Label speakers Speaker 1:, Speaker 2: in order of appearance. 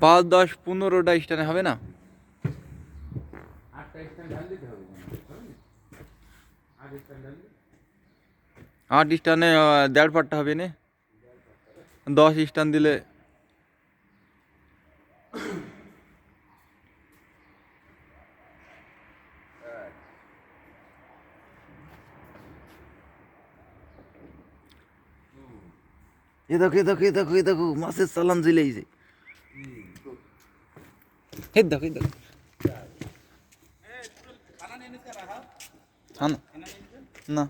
Speaker 1: 5, 10, 15টা স্ট্যান্ডে হবে না? 8 স্ট্যান্ডে 1.5 পাট্টা হবে না? 10 স্ট্যান্ড দিলে এ দেখো এ দেখো এ দেখো এ দেখো মাছের চালান ঝুলেছে। এই দেখো এই দেখো না